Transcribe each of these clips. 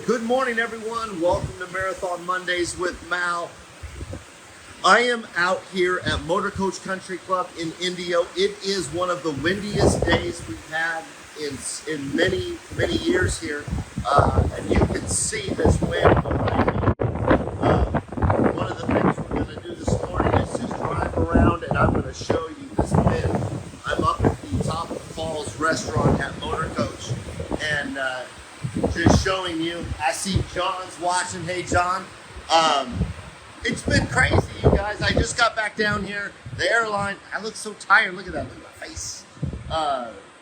Good morning, everyone. Welcome to Marathon Mondays with Mal. I am out here at Motor Coach Country Club in Indio. It is one of the windiest days we've had in many years here, and you can see this wind behind me. One of the things we're going to do this morning is just drive around, and I'm going to show you this wind. I'm up at the Top of the Falls restaurant at Motor Coach, and just showing you. I see John's watching. Hey, John. It's been crazy, you guys. I just got back down here. The airline, I look so tired. Look at that. Look at my face.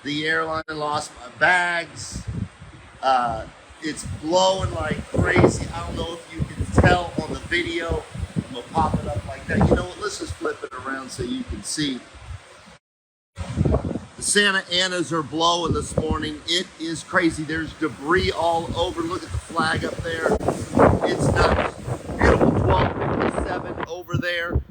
The airline lost my bags. It's blowing like crazy. I don't know if you can tell on the video. I'm going to pop it up like that. You know what? Let's just flip it around so you can see. The Santa Anas are blowing this morning. It is crazy. There's debris all over. Look at the flag up there. It's nuts. Beautiful 1257 over there.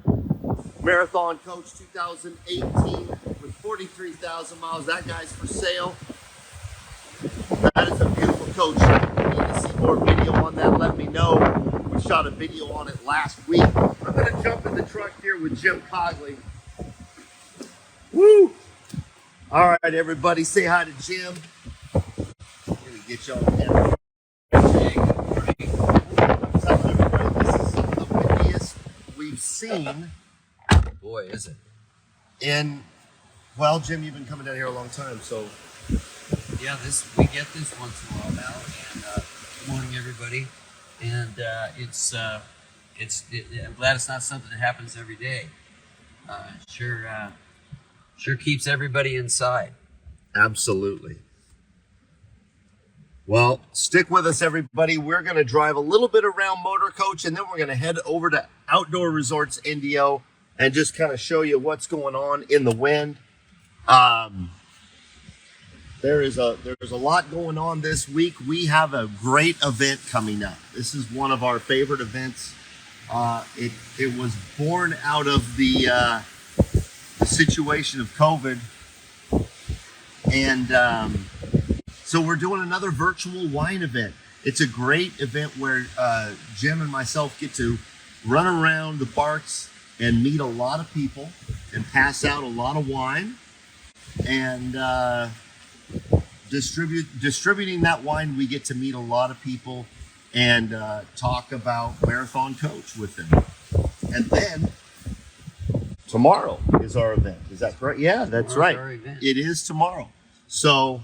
Marathon Coach 2018 with 43,000 miles. That guy's for sale. That is a beautiful coach. If you need to see more video on that, let me know. We shot a video on it last week. I'm going to jump in the truck here with Jim Cogley. Woo! All right, everybody, say hi to Jim. I'm going to get y'all in. Hey, good morning. I'm telling everybody, this is the windiest we've seen. Boy, is it. Well, Jim, you've been coming down here a long time, so. Yeah, we get this once in a while now. And good morning, everybody. And I'm glad it's not something that happens every day. Sure keeps everybody inside. Absolutely. Well, stick with us, everybody. We're going to drive a little bit around Motor Coach, and then we're going to head over to Outdoor Resorts Indio and just kind of show you what's going on in the wind. There's a lot going on this week. We have a great event coming up. This is one of our favorite events. It was born out of the situation of COVID, and so we're doing another virtual wine event. It's a great event where Jim and myself get to run around the parks and meet a lot of people and pass out a lot of wine, and distributing that wine, we get to meet a lot of people and talk about Marathon Coach with them. And then tomorrow is our event. Is that correct? Yeah, that's right. It is tomorrow. So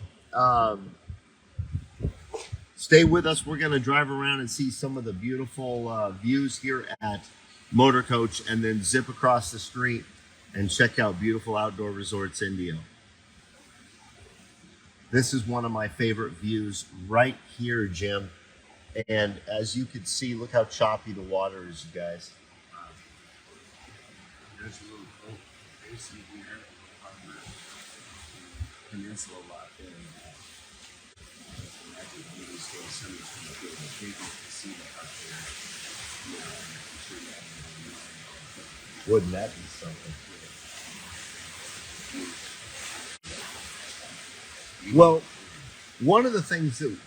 stay with us. We're going to drive around and see some of the beautiful views here at Motor Coach, and then zip across the street and check out beautiful Outdoor Resorts Indio. This is one of my favorite views right here, Jim. And as you can see, look how choppy the water is, you guys. There's a little cold basin here on the peninsula lot there. I think these days somebody's going to be able to take it to see that up there. I'm sure that wouldn't that be something? Well, one of the things that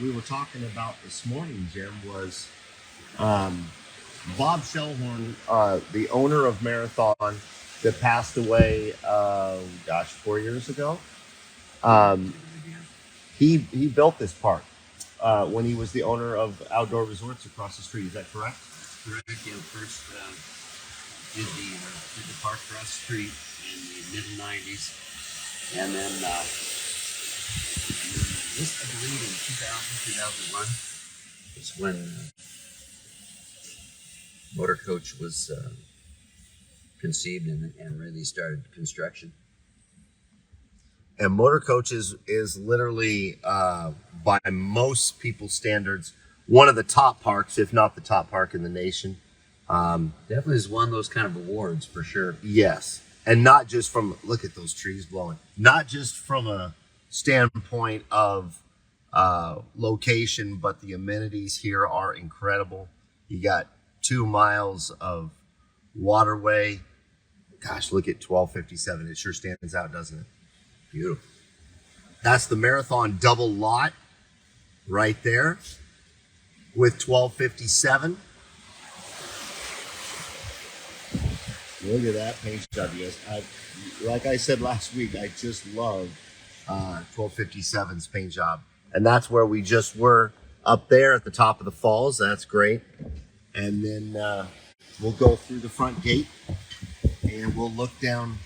we were talking about this morning, Jim, was Bob Shellhorn, the owner of Marathon, that passed away, 4 years ago. He built this park when he was the owner of Outdoor Resorts across the street. Is that correct? Correct. Yeah, first did the park across the street in the middle '90s, and then this, I believe, in 2001 is when Motor Coach was conceived and really started construction. And Motor Coach is literally, by most people's standards, one of the top parks, if not the top park in the nation. Definitely has won those kind of awards for sure. Yes. And not just from, look at those trees blowing, not just from a standpoint of location, but the amenities here are incredible. You got 2 miles of waterway. Gosh, look at 1257. It sure stands out, doesn't it? Beautiful. That's the Marathon double lot. right there with 1257. Look at that paint job, yes. Like I said last week, I just love 1257's paint job. And that's where we just were, up there at the top of the falls. That's great. And then we'll go through the front gate and we'll look down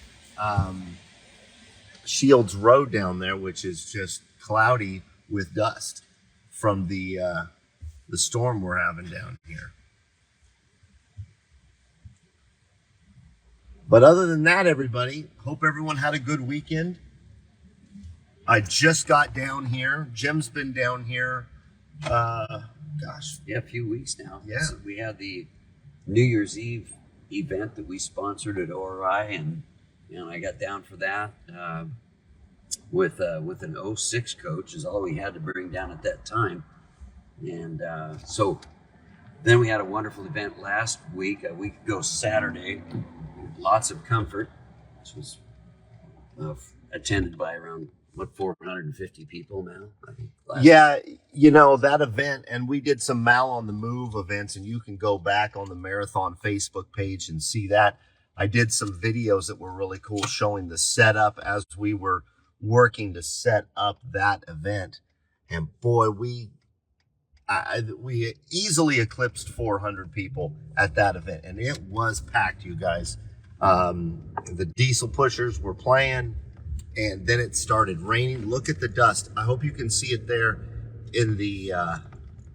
Shields Road down there, which is just cloudy with dust from the storm we're having down here. But other than that, everybody, hope everyone had a good weekend. I just got down here. Jim's been down here, gosh. Yeah, a few weeks now. Yeah. So we had the New Year's Eve event that we sponsored at ORI, and I got down for that with an 06 coach is all we had to bring down at that time. And so then we had a wonderful event last week, a week ago Saturday. Lots of comfort. This was attended by around 450 people now, I think. Yeah, that event, and we did some Mal on the Move events, and you can go back on the Marathon Facebook page and see that. I did some videos that were really cool showing the setup as we were working to set up that event. And boy, we easily eclipsed 400 people at that event, and it was packed, you guys. The diesel pushers were playing, and then it started raining. Look at the dust. I hope you can see it there in the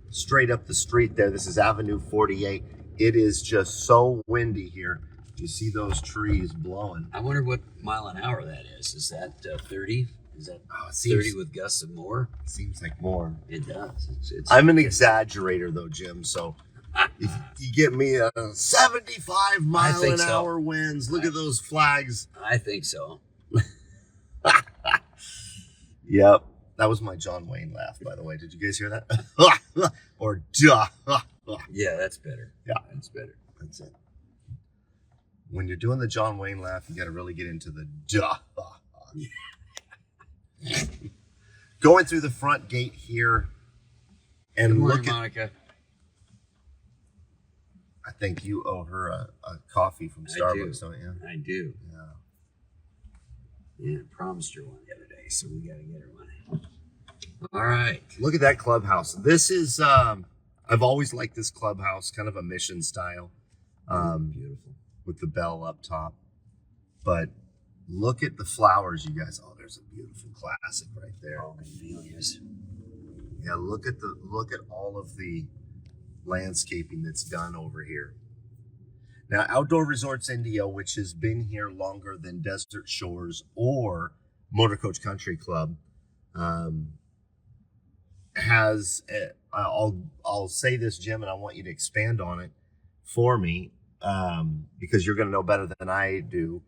straight up the street there. This is Avenue 48. It is just so windy here. You see those trees blowing. I wonder what mile an hour that is. Is that 30? Is that 30 with gusts of more? It seems like more. It does. I'm an exaggerator though, Jim, so if you get me a 75 mile an hour winds, look at those flags. I think so. Yep. That was my John Wayne laugh, by the way. Did you guys hear that? Or duh. Yeah, that's better. Yeah. That's better. That's it. When you're doing the John Wayne laugh, you got to really get into the duh. Going through the front gate here and Good morning, look at Monica. I think you owe her a coffee from Starbucks, don't you? I do. Yeah. Yeah, I promised her one the other day, so we got to get her one. All right. Look at that clubhouse. This is, I've always liked this clubhouse, kind of a mission style. Beautiful. With the bell up top. But look at the flowers, you guys. Oh, there's a beautiful classic right there. Oh, camellias. Yeah, look at all of the landscaping that's done over here. Now, Outdoor Resorts Indio, which has been here longer than Desert Shores or Motor Coach Country Club, has I'll say this, Jim, and I want you to expand on it for me, because you're going to know better than I do.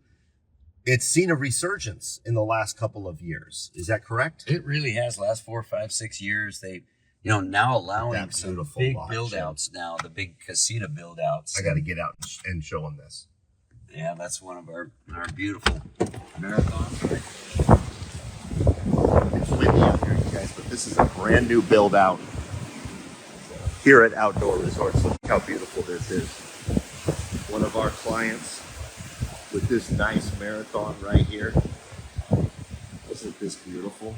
It's seen a resurgence in the last couple of years. Is that correct? It really has. Last 4, 5, 6 years, they, now allowing some big build-outs now, the big casita build-outs. I got to get out and show them this. Yeah, that's one of our beautiful marathons, right? It's windy out here, you guys, but this is a brand new build-out here at Outdoor Resorts. Look how beautiful this is. One of our clients with this nice marathon right here. Isn't this beautiful?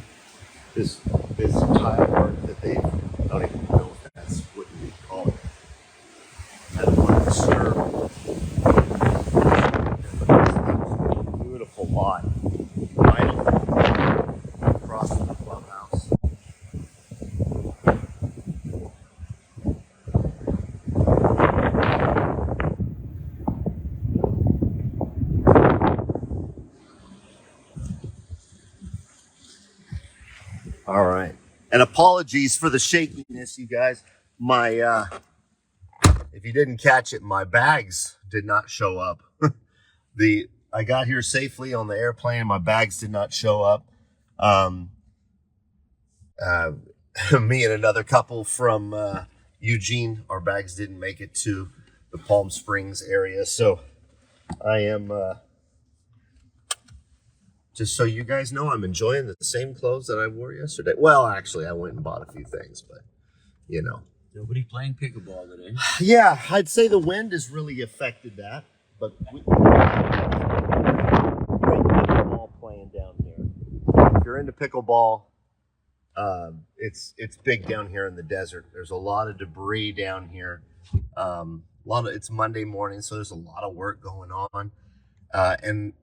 This tile work that they don't even know if that's what we call it. That one serve. Beautiful lot right across from the clubhouse. All right. And apologies for the shakiness, you guys. My, if you didn't catch it, my bags did not show up. I got here safely on the airplane. My bags did not show up. Me and another couple from Eugene, our bags didn't make it to the Palm Springs area. So I am just so you guys know, I'm enjoying the same clothes that I wore yesterday. Well, actually, I went and bought a few things, but you know. Nobody playing pickleball today. Yeah, I'd say the wind has really affected that, but great pickleball playing down here. If you're into pickleball, it's big down here in the desert. There's a lot of debris down here. It's Monday morning, so there's a lot of work going on. And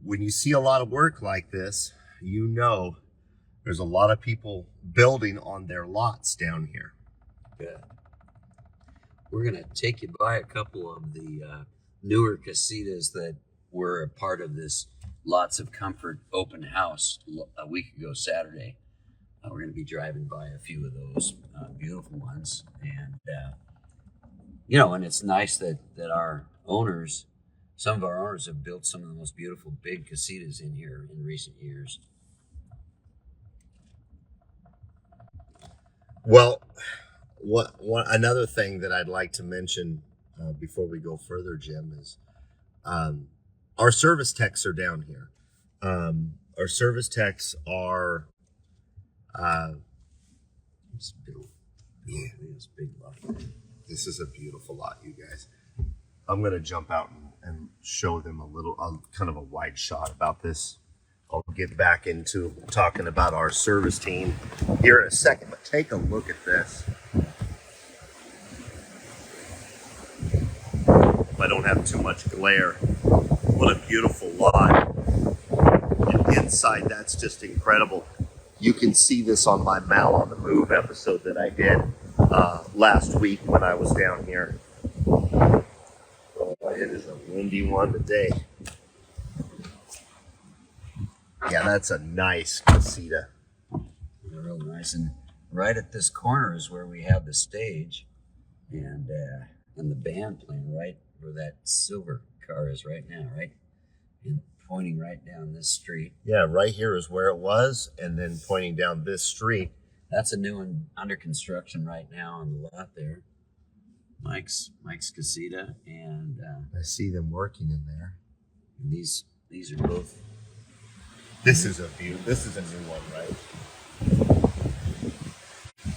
when you see a lot of work like this, you know there's a lot of people building on their lots down here. Good. We're going to take you by a couple of the newer casitas that were a part of this Lots of Comfort open house a week ago Saturday. We're going to be driving by a few of those beautiful ones. And, and it's nice that our owners, some of our owners have built some of the most beautiful big casitas in here in recent years. Well, another thing that I'd like to mention before we go further, Jim, is our service techs are down here. Our service techs are big lot. This is a beautiful lot, you guys. I'm going to jump out and show them kind of a wide shot about this. I'll get back into talking about our service team here in a second, but take a look at this. If I don't have too much glare, what a beautiful lot. And inside, that's just incredible. You can see this on my Mal on the Move episode that I did last week when I was down here. Oh, it is a windy one today. Yeah, that's a nice casita. They're real nice. And right at this corner is where we have the stage and the band playing right where that silver car is right now, right? And pointing right down this street. Yeah, right here is where it was, and then pointing down this street. That's a new one under construction right now on the lot there. Mike's casita, and I see them working in there. And these are both. This is a new one, right?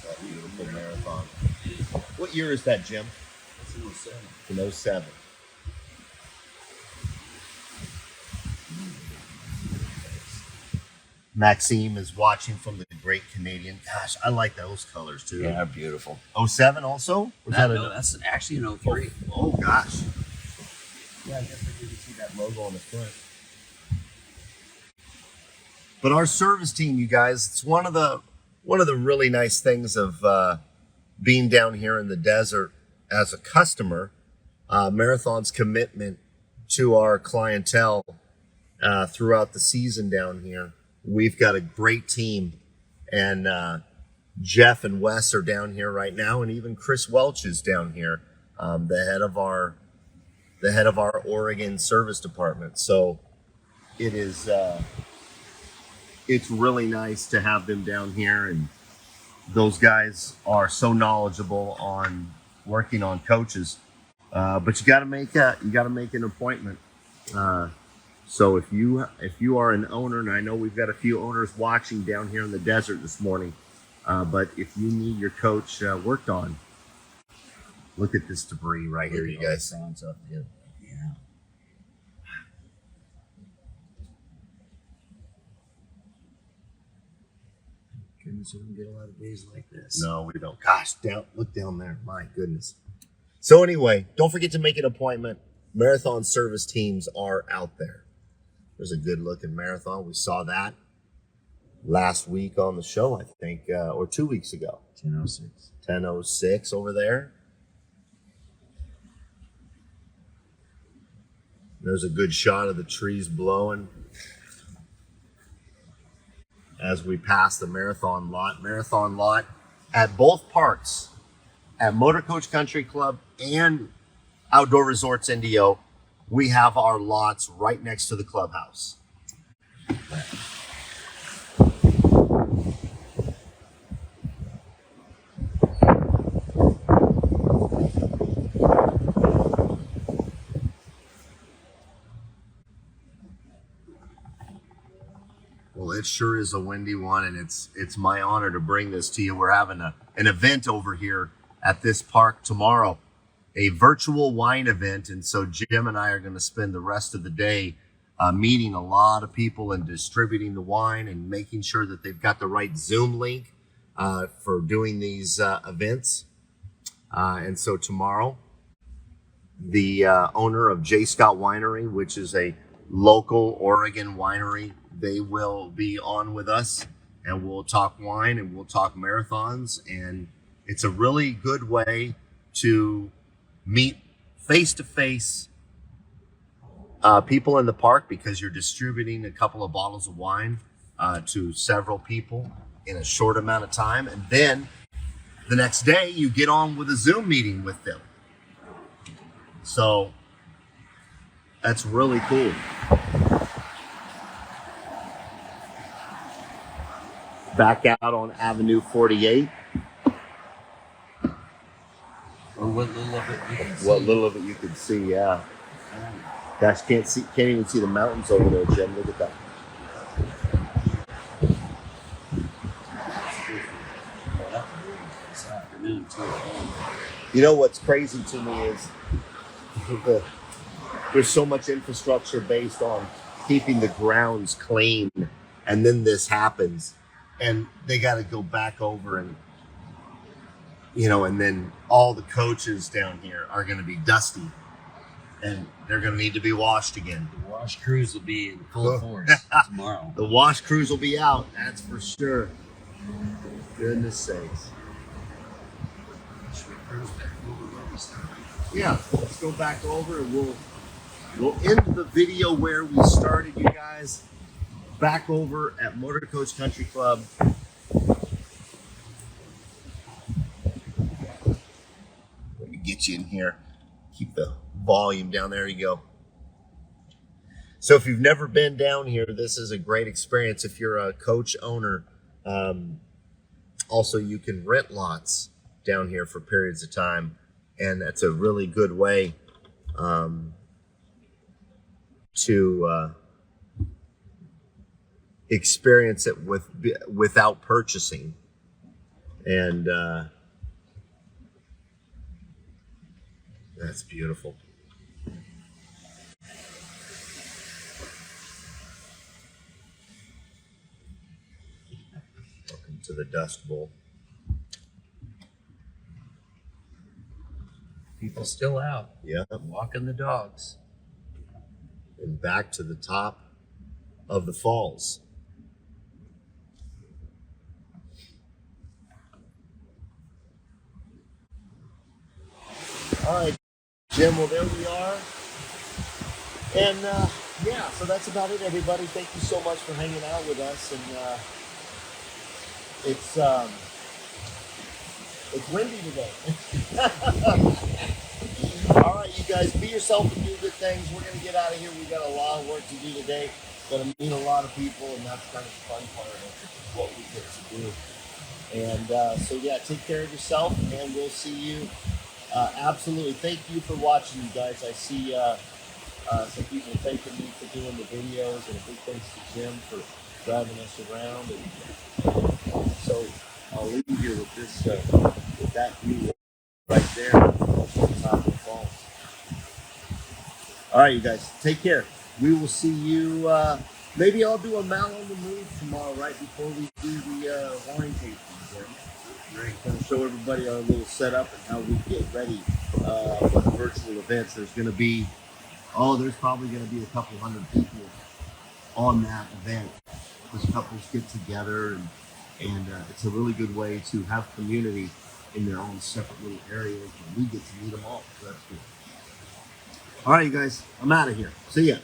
That beautiful marathon. What year is that, Jim? It's an 07. It's an 07. Maxime is watching from the Great Canadian. Gosh, I like those colors too. Yeah, beautiful. 07 also? That's actually an 03. Oh gosh. Yeah, I guess I didn't see that logo on the front. But our service team, you guys, it's one of the really nice things of being down here in the desert as a customer. Marathon's commitment to our clientele throughout the season down here. We've got a great team, and Jeff and Wes are down here right now, and even Chris Welch is down here, the head of our Oregon service department. So it is it's really nice to have them down here, and those guys are so knowledgeable on working on coaches. But you got to make an appointment. So if you are an owner, and I know we've got a few owners watching down here in the desert this morning, but if you need your coach worked on, look at this debris right here, you guys. Yeah. Goodness, we don't get a lot of days like this. No, we don't. Gosh, look down there. My goodness. So anyway, don't forget to make an appointment. Marathon service teams are out there. There's a good looking marathon. We saw that last week on the show, I think, or 2 weeks ago. 10:06. 10:06 over there. There's a good shot of the trees blowing as we pass the marathon lot. Marathon lot at both parks, at Motor Coach Country Club and Outdoor Resorts Indio. We have our lots right next to the clubhouse. Well, it sure is a windy one, and it's my honor to bring this to you. We're having an event over here at this park tomorrow, a virtual wine event, and so Jim and I are going to spend the rest of the day meeting a lot of people and distributing the wine and making sure that they've got the right Zoom link for doing these events. And so tomorrow, the owner of J. Scott Winery, which is a local Oregon winery, they will be on with us, and we'll talk wine and we'll talk marathons. And it's a really good way to meet face-to-face people in the park, because you're distributing a couple of bottles of wine to several people in a short amount of time. And then the next day you get on with a Zoom meeting with them. So that's really cool. Back out on Avenue 48. Or what little of it you can see. What little of it you can see, yeah. Gosh, can't even see the mountains over there, Jim. Look at that. You know what's crazy to me is there's so much infrastructure based on keeping the grounds clean, and then this happens, and they got to go back over and, you know, and then all the coaches down here are going to be dusty, and they're going to need to be washed again. The wash crews will be in full force tomorrow. The wash crews will be out, that's for sure. Goodness sakes. Yeah, let's go back over and we'll end the video where we started, you guys. Back over at Motor Coach Country Club. Let me get you in here. Keep the volume down. There you go. So if you've never been down here, this is a great experience if you're a coach owner. Also, you can rent lots down here for periods of time, and that's a really good way to experience it without purchasing. And that's beautiful. Welcome to the Dust Bowl. People still out. Yeah. Walking the dogs. And back to the top of the falls. All right, Jim, well, there we are. And yeah, so that's about it, everybody. Thank you so much for hanging out with us. And it's windy today. All right, you guys, be yourself and do good things. We're going to get out of here. We got a lot of work to do today. Going to meet a lot of people, and that's kind of the fun part of what we get to do. And so, yeah, take care of yourself, and we'll see you. Absolutely. Thank you for watching, you guys. I see some people thanking me for doing the videos, and a big thanks to Jim for driving us around. And so I'll leave you with this, with that view right there on the top of the falls. All right, you guys, take care. We will see you. Maybe I'll do a Mal on the Move tomorrow, right before we do the wine tasting. Great. Going to show everybody our little setup and how we get ready for the virtual events. There's going to be, there's probably going to be a couple hundred people on that event. Because couples get together, and it's a really good way to have community in their own separate little areas, and we get to meet them all. So that's good. All right, you guys, I'm out of here. See ya.